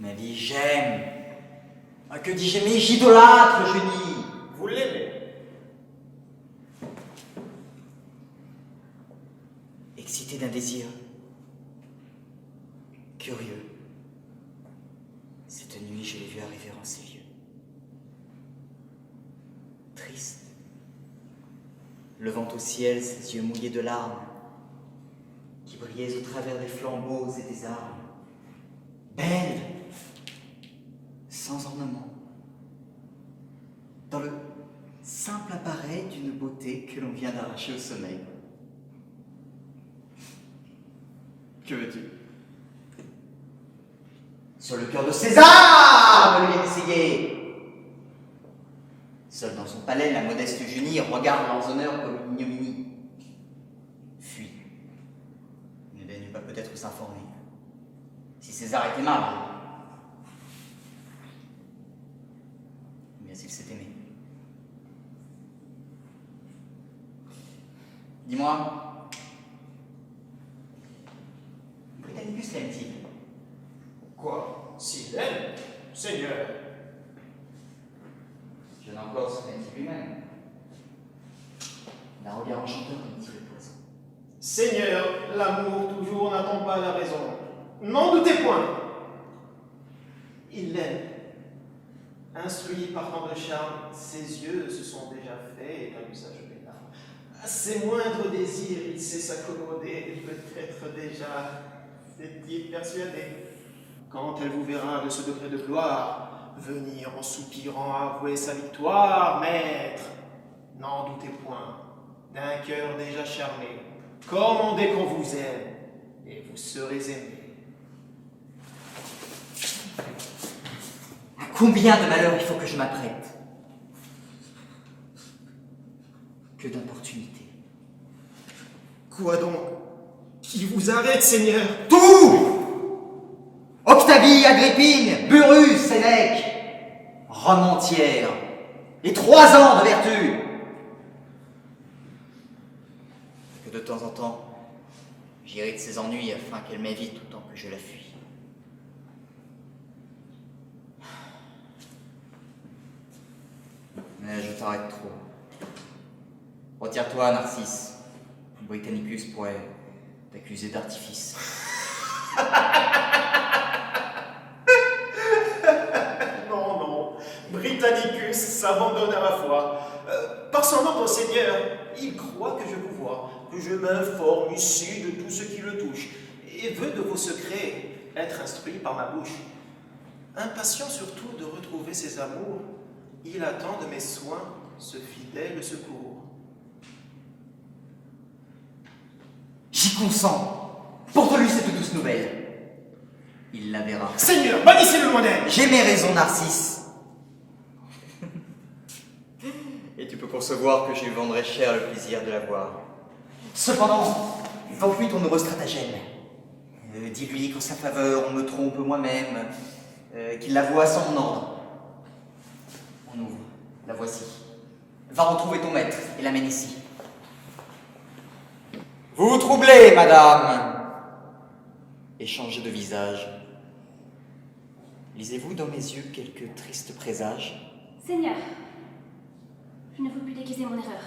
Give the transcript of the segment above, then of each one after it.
Ma vie, j'aime. Ah, que dis-je aimer? J'idolâtre, je nie. Vous l'aimez? Excité d'un désir curieux, cette nuit, je l'ai vu arriver en ces lieux. Triste, levant au ciel ses yeux mouillés de larmes, qui brillaient au travers des flambeaux et des armes. Belle, sans ornement, dans le simple appareil d'une beauté que l'on vient d'arracher au sommeil. Que veux-tu? Sur le cœur de César, me l'essayé. Seule dans son palais, la modeste Junie regarde leurs honneurs comme une ignominie. Fuis. Ne daigne pas peut-être s'informer. Si César était marié, ou bien s'il s'est aimé. Dis-moi, Britannicus l'aime-t-il? Quoi? S'il l'aime, Seigneur. Jeune encore se l'aime-t-il lui-même? D'un regard enchanteur comme-t-il le poison? Seigneur, l'amour toujours n'attend pas la raison. N'en doutez point. Il l'aime. Instruit par tant de charme, ses yeux se sont déjà faits d'un usage pénal. À ses moindres désirs, il sait s'accommoder, peut-être déjà s'est-il persuadé. Quand elle vous verra de ce degré de gloire, venir en soupirant avouer sa victoire, maître, n'en doutez point, d'un cœur déjà charmé, commandez qu'on vous aime, et vous serez aimé. À combien de malheurs il faut que je m'apprête? Que d'importunités. Quoi donc? Qui vous arrête, Seigneur? Tout! Octavie, Agrippine, Burrus, Sénèque, Rome entière, et 3 ans de vertu. Que de temps en temps, j'irrite ses ennuis afin qu'elle m'évite autant que je la fuis. Mais je t'arrête trop. Retire-toi, Narcisse. Britannicus pourrait t'accuser d'artifice. Non, non, Britannicus s'abandonne à ma foi. Par son ordre, Seigneur, il croit que je vous vois, que je m'informe ici de tout ce qui le touche, et veut de vos secrets être instruit par ma bouche. Impatient surtout de retrouver ses amours, il attend de mes soins ce fidèle secours. J'y consens. Porte-lui cette douce nouvelle. Il la verra. Seigneur, bannissez-le loin d'elle. J'ai mes raisons, Narcisse. Et tu peux concevoir que je lui vendrai cher le plaisir de la voir. Cependant, vends-lui ton heureux stratagème. Dis-lui qu'en sa faveur, on me trompe moi-même, qu'il la voit sans mon ordre. On ouvre, la voici. Va retrouver ton maître et l'amène ici. Vous vous troublez, madame. Et changez de visage. Lisez-vous dans mes yeux quelques tristes présages? Seigneur, je ne veux plus déguiser mon erreur.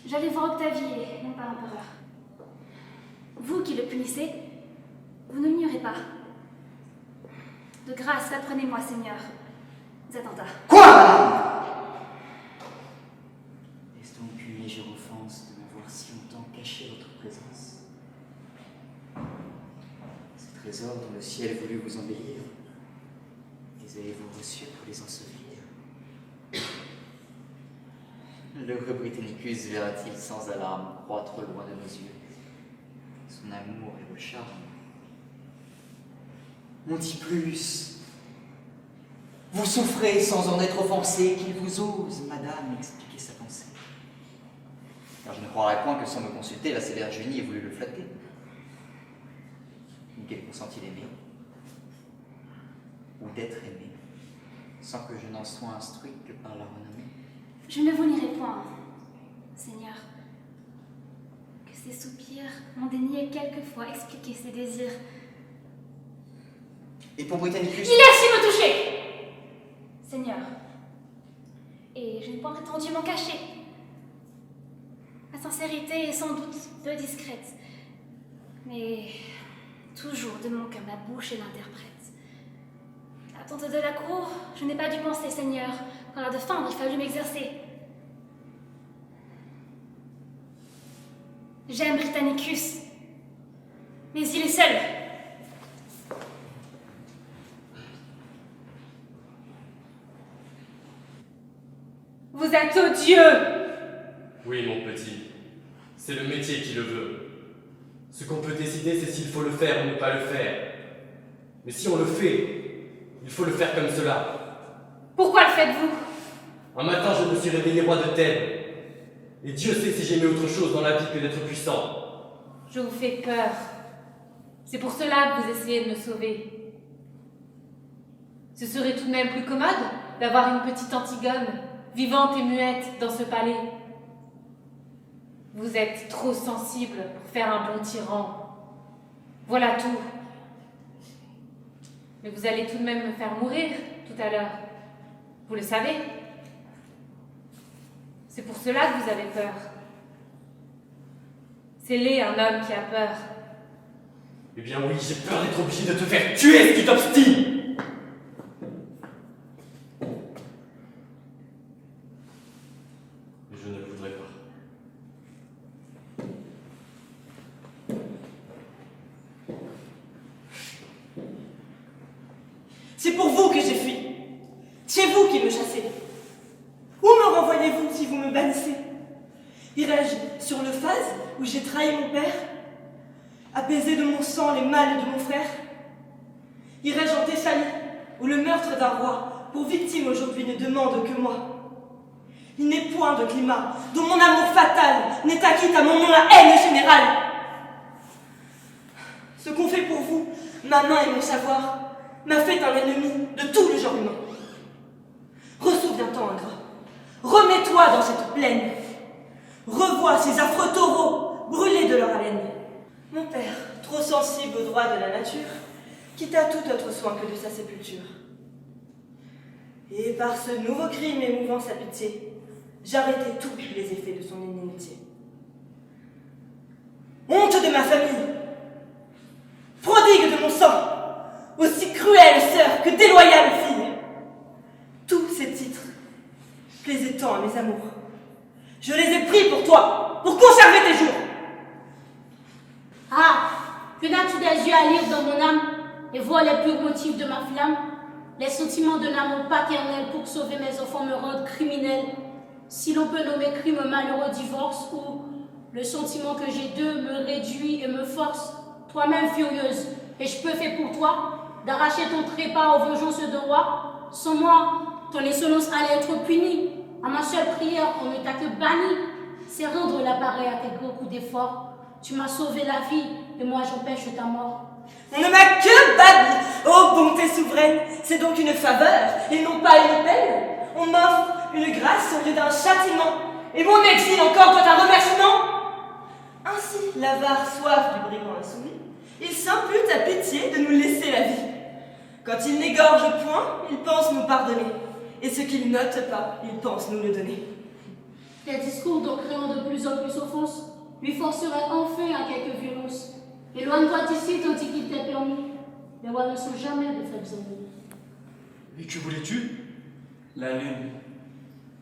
J'allais voir Octavie et non pas l'empereur. Vous qui le punissez, vous ne l'ignorez pas. De grâce, apprenez-moi, Seigneur, les attentats. Quoi, madame? Est-ce donc une légère offense de m'avoir si longtemps caché votre présence? Ces trésors dont le ciel voulut vous embellir, les avez-vous reçus pour les ensevelir? L'heureux Britannicus verra-t-il sans alarme croître loin de nos yeux son amour et vos charmes? On dit plus. Vous souffrez sans en être offensé, qu'il vous ose, madame, expliquer sa pensée. Car je ne croirais point que sans me consulter, la sévère Junie ait voulu le flatter. Ni qu'elle consentît d'aimer, ou d'être aimée, sans que je n'en sois instruit que par la renommée. Je ne vous nierai point, Seigneur, que ces soupirs m'ont daigné quelquefois expliquer ses désirs. Et pour Britannicus... Il a su me toucher! Seigneur, et je n'ai pas prétendu m'en cacher. Ma sincérité est sans doute peu discrète, mais toujours de mon cœur, ma bouche est l'interprète. Attente de la cour, je n'ai pas dû penser, Seigneur, qu'en la défendre, il fallut m'exercer. J'aime Britannicus, mais il est seul. Vous êtes odieux! Oui, mon petit. C'est le métier qui le veut. Ce qu'on peut décider, c'est s'il faut le faire ou ne pas le faire. Mais si on le fait, il faut le faire comme cela. Pourquoi le faites-vous? Un matin, je me suis réveillé roi de Thèbes. Et Dieu sait si j'aimais autre chose dans la vie que d'être puissant. Je vous fais peur. C'est pour cela que vous essayez de me sauver. Ce serait tout de même plus commode d'avoir une petite Antigone, vivante et muette, dans ce palais. Vous êtes trop sensible pour faire un bon tyran. Voilà tout. Mais vous allez tout de même me faire mourir tout à l'heure. Vous le savez. C'est pour cela que vous avez peur. C'est laid un homme qui a peur. Eh bien oui, j'ai peur d'être obligé de te faire tuer si tu t'obstines. Mais je ne le voudrais pas. C'est pour vous que j'ai fui. C'est vous qui me chassez. Où me renvoyez-vous si vous me bannissez? Irai-je sur le phase où j'ai trahi mon père, apaiser de mon sang les mâles de mon frère? Irai-je en Thessalie, où le meurtre d'un roi, pour victime aujourd'hui, ne demande que moi? Il n'est point de climat dont mon amour fatal n'est acquis à mon nom la haine générale. Ce qu'on fait pour vous, ma main et mon savoir, m'a fait un ennemi de tout le genre humain. Ressouviens-t'en, ingrat. Remets-toi dans cette plaine. Revois ces affreux taureaux brûlés de leur haleine. Mon père, trop sensible aux droits de la nature, quitta tout autre soin que de sa sépulture. Et par ce nouveau crime émouvant sa pitié, j'arrêtai tous les effets de son inimitié. Honte de ma famille, prodigue de mon sang, aussi cruelle sœur que déloyale fille. Tous ces titres plaisaient tant à mes amours. Je les ai pris pour toi, pour conserver tes jours. Ah, que n'as-tu des yeux à lire dans mon âme et voir les purs motifs de ma flamme? Les sentiments de l'amour paternel pour sauver mes enfants me rendent criminel. Si l'on peut nommer crime un malheureux divorce, ou le sentiment que j'ai d'eux me réduit et me force, toi-même furieuse, et je peux faire pour toi d'arracher ton trépas aux vengeances de roi. Sans moi, ton insolence allait être punie. À ma seule prière, on ne t'a que banni. C'est rendre l'appareil à tes gros coups d'effort. Tu m'as sauvé la vie, et moi j'empêche ta mort. On ne m'a que banni. Ô bonté souveraine, c'est donc une faveur, et non pas une peine. On m'offre une grâce au lieu d'un châtiment, et mon exil encore doit un remerciement. Ainsi, l'avare soif du brigand insoumis, il s'impute à pitié de nous laisser la vie. Quand il n'égorge point, il pense nous pardonner, et ce qu'il note pas, il pense nous le donner. Tes discours, donc créant de plus en plus offense, lui forceraient enfin à quelque violence. Éloigne-toi d'ici tandis qu'il t'est permis. Les rois ne sont jamais de faibles ennemis. Et que voulais-tu? La lune.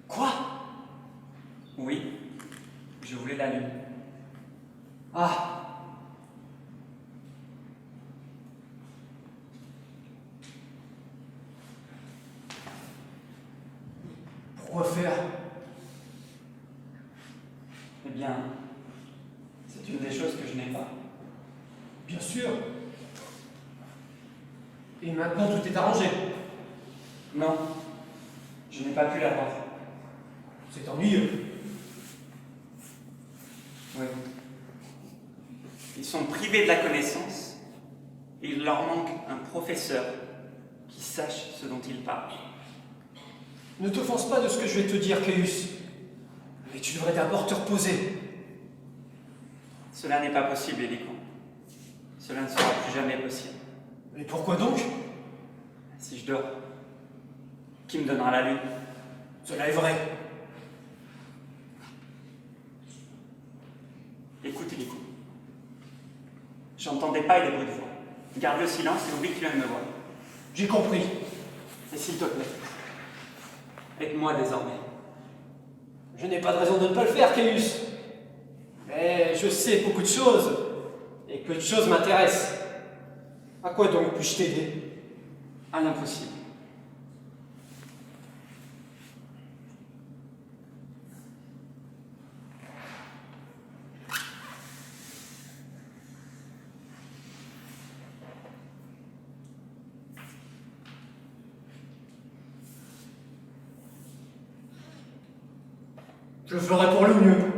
Quoi? Oui, je voulais la lune. Ah! Pourquoi faire? Eh bien, c'est une des choses que je n'ai pas. Bien sûr. Et maintenant tout est arrangé. Non, je n'ai pas pu l'avoir. C'est ennuyeux. Oui. Ils sont privés de la connaissance et il leur manque un professeur qui sache ce dont ils parlent. Ne t'offense pas de ce que je vais te dire, Caius. Mais tu devrais d'abord te reposer. Cela n'est pas possible, Hélicon. Cela ne sera plus jamais possible. Et pourquoi donc? Si je dors, qui me donnera la lune? Cela est vrai. Écoute, Illico. J'entends des pas et des bruits de voix. Garde le silence et oublie que tu viens de me voir. J'ai compris. Et s'il te plaît, aide-moi désormais. Je n'ai pas de raison de ne pas le faire, Caius. Mais je sais beaucoup de choses, et peu de choses m'intéressent. À quoi donc puis-je t'aider? À l'impossible. Je ferai pour le mieux.